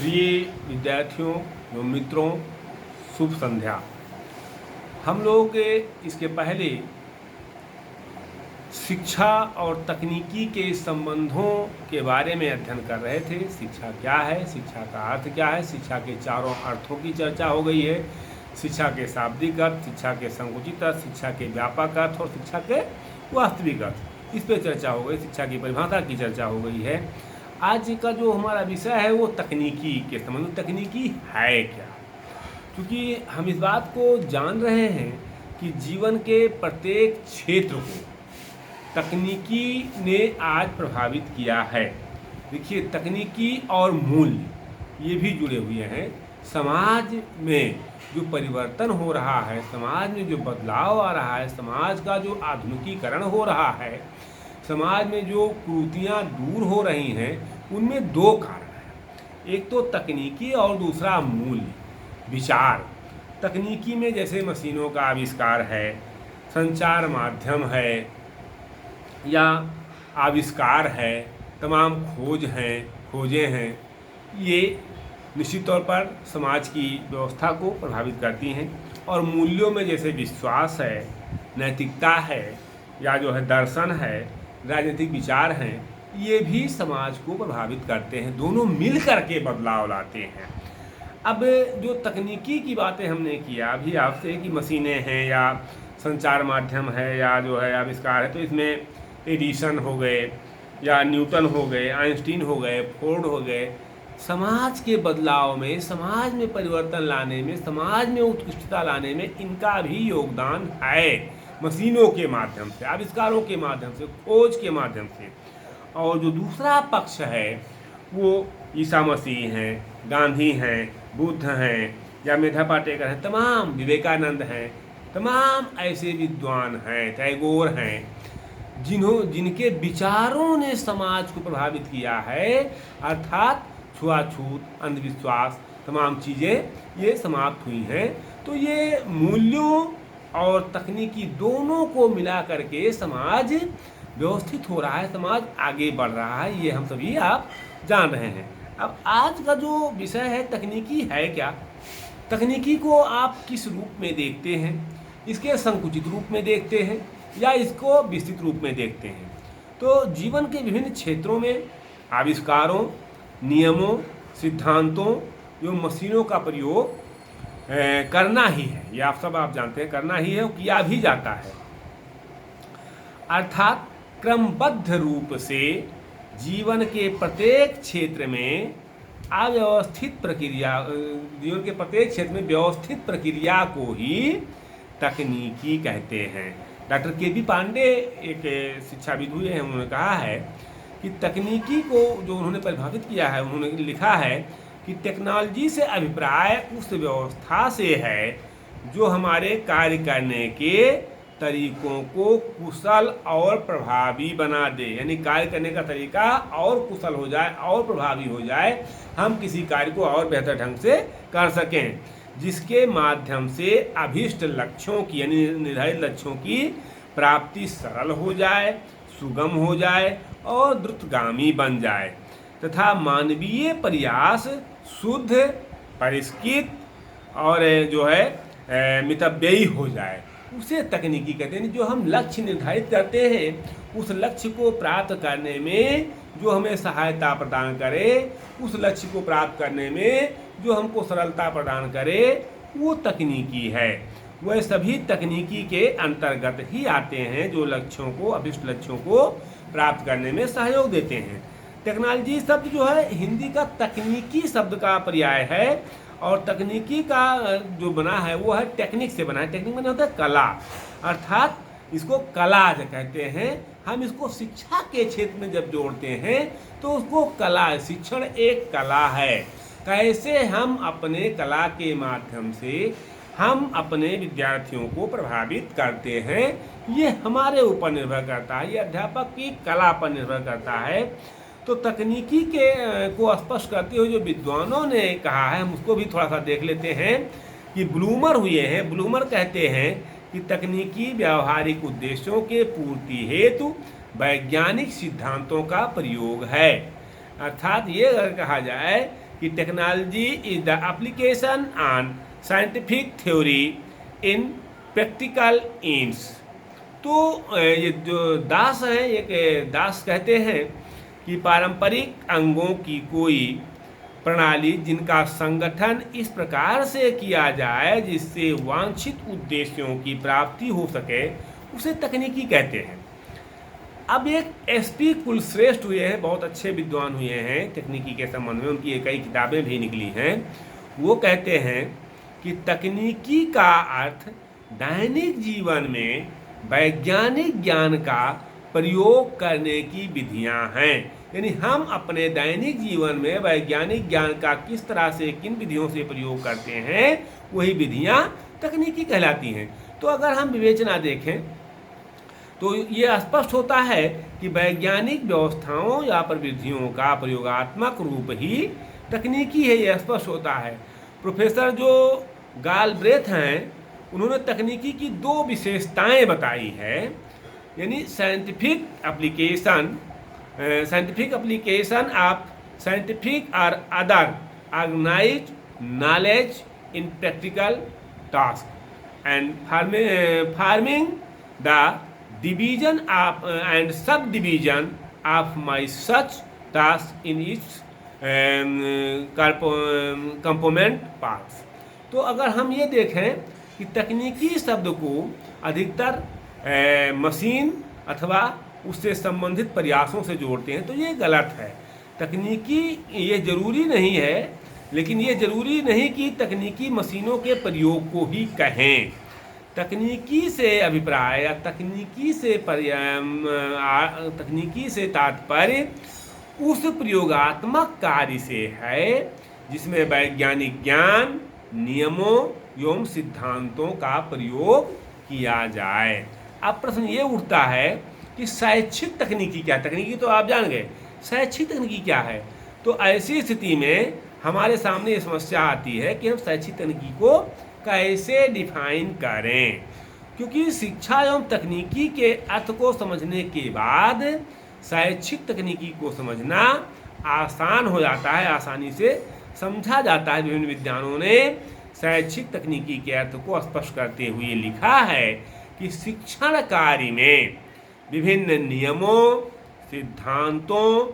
प्रिय विद्यार्थियों एवं मित्रों, शुभ संध्या। हम लोग इसके पहले शिक्षा और तकनीकी के संबंधों के बारे में अध्ययन कर रहे थे। शिक्षा क्या है, शिक्षा का अर्थ क्या है, शिक्षा के चारों अर्थों की चर्चा हो गई है। शिक्षा के शाब्दिक अर्थ, शिक्षा के संकुचित अर्थ, शिक्षा के व्यापक अर्थ और शिक्षा के वास्तविक अर्थ, इस पर चर्चा हो गई। शिक्षा की परिभाषा की चर्चा हो गई है। आज का जो हमारा विषय है वो तकनीकी के संबंध में, तकनीकी है क्या। क्योंकि हम इस बात को जान रहे हैं कि जीवन के प्रत्येक क्षेत्र को तकनीकी ने आज प्रभावित किया है। देखिए, तकनीकी और मूल्य ये भी जुड़े हुए हैं। समाज में जो परिवर्तन हो रहा है, समाज में जो बदलाव आ रहा है, समाज का जो आधुनिकीकरण हो रहा है, समाज में जो कुरीतियाँ दूर हो रही हैं, उनमें दो कारण हैं। एक तो तकनीकी और दूसरा मूल्य विचार। तकनीकी में जैसे मशीनों का आविष्कार है, संचार माध्यम है या आविष्कार है, तमाम खोजें हैं, ये निश्चित तौर पर समाज की व्यवस्था को प्रभावित करती हैं। और मूल्यों में जैसे विश्वास है, नैतिकता है या जो है दर्शन है, राजनीतिक विचार हैं, ये भी समाज को प्रभावित करते हैं। दोनों मिल कर के बदलाव लाते हैं। अब जो तकनीकी की बातें हमने किया अभी आपसे कि मशीनें हैं या संचार माध्यम है या जो है आविष्कार है, तो इसमें एडिसन हो गए या न्यूटन हो गए, आइंस्टीन हो गए, फोर्ड हो गए। समाज के बदलाव में, समाज में परिवर्तन लाने में, समाज में उत्कृष्टता लाने में इनका भी योगदान है। मशीनों के माध्यम से, आविष्कारों के माध्यम से, खोज के माध्यम से। और जो दूसरा पक्ष है वो ईसा मसीह हैं, गांधी हैं, बुद्ध हैं या मेधा पाटेकर हैं, तमाम विवेकानंद हैं, तमाम ऐसे विद्वान हैं, टैगोर हैं, जिनके विचारों ने समाज को प्रभावित किया है। अर्थात छुआछूत, अंधविश्वास, तमाम चीज़ें ये समाप्त हुई हैं। तो ये मूल्यों और तकनीकी दोनों को मिला करके समाज व्यवस्थित हो रहा है, समाज आगे बढ़ रहा है। ये हम सभी आप जान रहे हैं। अब आज का जो विषय है तकनीकी है क्या, तकनीकी को आप किस रूप में देखते हैं, इसके संकुचित रूप में देखते हैं या इसको विस्तृत रूप में देखते हैं। तो जीवन के विभिन्न क्षेत्रों में आविष्कारों, नियमों, सिद्धांतों एवं मशीनों का प्रयोग करना ही है। ये आप सब आप जानते हैं, करना ही है और किया भी जाता है। अर्थात क्रमबद्ध रूप से जीवन के प्रत्येक क्षेत्र में अव्यवस्थित प्रक्रिया, जीवन के प्रत्येक क्षेत्र में व्यवस्थित प्रक्रिया को ही तकनीकी कहते हैं। Doctor KB. पांडे एक शिक्षाविद हुए हैं, उन्होंने कहा है कि तकनीकी को जो उन्होंने परिभाषित किया है, उन्होंने लिखा है कि टेक्नोलॉजी से अभिप्राय उस व्यवस्था से है जो हमारे कार्य करने के तरीकों को कुशल और प्रभावी बना दे। यानी कार्य करने का तरीका और कुशल हो जाए और प्रभावी हो जाए, हम किसी कार्य को और बेहतर ढंग से कर सकें, जिसके माध्यम से अभीष्ट लक्ष्यों की, यानी निर्धारित लक्ष्यों की प्राप्ति सरल हो जाए, सुगम हो जाए और द्रुतगामी बन जाए, तथा मानवीय प्रयास शुद्ध, परिष्कृत और जो है मितव्ययी हो जाए, उसे तकनीकी कहते हैं। जो हम लक्ष्य निर्धारित करते हैं, उस लक्ष्य को प्राप्त करने में जो हमें सहायता प्रदान करे, उस लक्ष्य को प्राप्त करने में जो हमको सरलता प्रदान करे, वो तकनीकी है। वह सभी तकनीकी के अंतर्गत ही आते हैं जो लक्ष्यों को, अभिष्ट लक्ष्यों को प्राप्त करने में सहयोग देते हैं। टेक्नोलॉजी शब्द जो है हिंदी का तकनीकी शब्द का पर्याय है, और तकनीकी का जो बना है वो है टेक्निक से बना है। टेक्निक बना होता है कला, अर्थात इसको कला जो कहते हैं। हम इसको शिक्षा के क्षेत्र में जब जोड़ते हैं तो उसको कला, शिक्षण एक कला है। कैसे हम अपने कला के माध्यम से हम अपने विद्यार्थियों को प्रभावित करते हैं, ये हमारे ऊपर निर्भर करता है, ये अध्यापक की कला पर निर्भर करता है। तो तकनीकी के को स्पष्ट करते हुए जो विद्वानों ने कहा है, हम उसको भी थोड़ा सा देख लेते हैं कि ब्लूमर हुए हैं। ब्लूमर कहते हैं कि तकनीकी व्यावहारिक उद्देश्यों के पूर्ति हेतु वैज्ञानिक सिद्धांतों का प्रयोग है। अर्थात ये अगर कहा जाए कि technology is the application on scientific theory in practical AIIMS. तो ये जो दास हैं, एक दास कहते हैं कि पारंपरिक अंगों की कोई प्रणाली जिनका संगठन इस प्रकार से किया जाए जिससे वांछित उद्देश्यों की प्राप्ति हो सके, उसे तकनीकी कहते हैं। अब एक एसपी कुलश्रेष्ठ हुए हैं, बहुत अच्छे विद्वान हुए हैं तकनीकी के संबंध में, उनकी कई किताबें भी निकली हैं। वो कहते हैं कि तकनीकी का अर्थ दैनिक जीवन में वैज्ञानिक ज्ञान का प्रयोग करने की विधियां हैं। यानी हम अपने दैनिक जीवन में वैज्ञानिक ज्ञान का किस तरह से, किन विधियों से प्रयोग करते हैं, वही विधियां तकनीकी कहलाती हैं। तो अगर हम विवेचना देखें तो ये स्पष्ट होता है कि वैज्ञानिक व्यवस्थाओं या प्रविधियों का प्रयोगात्मक रूप ही तकनीकी है, ये स्पष्ट होता है। प्रोफेसर जो गालब्रेथ हैं, उन्होंने तकनीकी की दो विशेषताएं बताई है, यानी साइंटिफिक एप्लीकेशन ऑफ साइंटिफिक और other organised knowledge in practical task and farming the division of and subdivision of my such task in its component parts। तो अगर हम ये देखें कि तकनीकी शब्द को अधिकतर मशीन अथवा उससे संबंधित प्रयासों से जोड़ते हैं, तो ये गलत है। तकनीकी ये जरूरी नहीं है, लेकिन ये जरूरी नहीं कि तकनीकी मशीनों के प्रयोग को ही कहें। तकनीकी से अभिप्राय या तकनीकी से तात्पर्य उस प्रयोगात्मक कार्य से है जिसमें वैज्ञानिक ज्ञान, नियमों एवं सिद्धांतों का प्रयोग किया जाए। अब प्रश्न ये उठता है कि शैक्षिक तकनीकी क्या? तकनीकी तो आप जान गए, शैक्षिक तकनीकी क्या है? तो ऐसी स्थिति में हमारे सामने ये समस्या आती है कि हम शैक्षिक तकनीकी को कैसे डिफाइन करें, क्योंकि शिक्षा एवं तकनीकी के अर्थ को समझने के बाद शैक्षिक तकनीकी को समझना आसान हो जाता है, आसानी से समझा जाता है। विभिन्न विद्वानों ने शैक्षिक तकनीकी के अर्थ को स्पष्ट करते हुए लिखा है कि शिक्षण कार्य में विभिन्न नियमों, सिद्धांतों,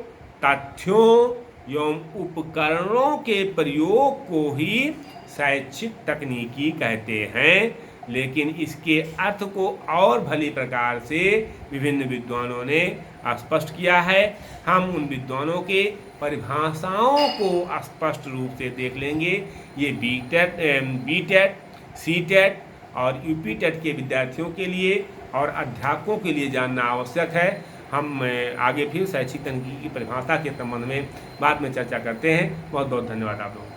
तथ्यों एवं उपकरणों के प्रयोग को ही शैक्षिक तकनीकी कहते हैं। लेकिन इसके अर्थ को और भली प्रकार से विभिन्न विद्वानों ने स्पष्ट किया है। हम उन विद्वानों के परिभाषाओं को स्पष्ट रूप से देख लेंगे। ये बीटेट, सीटेट और यूपीटेट के विद्यार्थियों के लिए और अध्यापकों के लिए जानना आवश्यक है। हम आगे फिर शैक्षिक तकनीकी की परिभाषा के संबंध में बाद में चर्चा करते हैं। बहुत बहुत धन्यवाद आप लोगों को।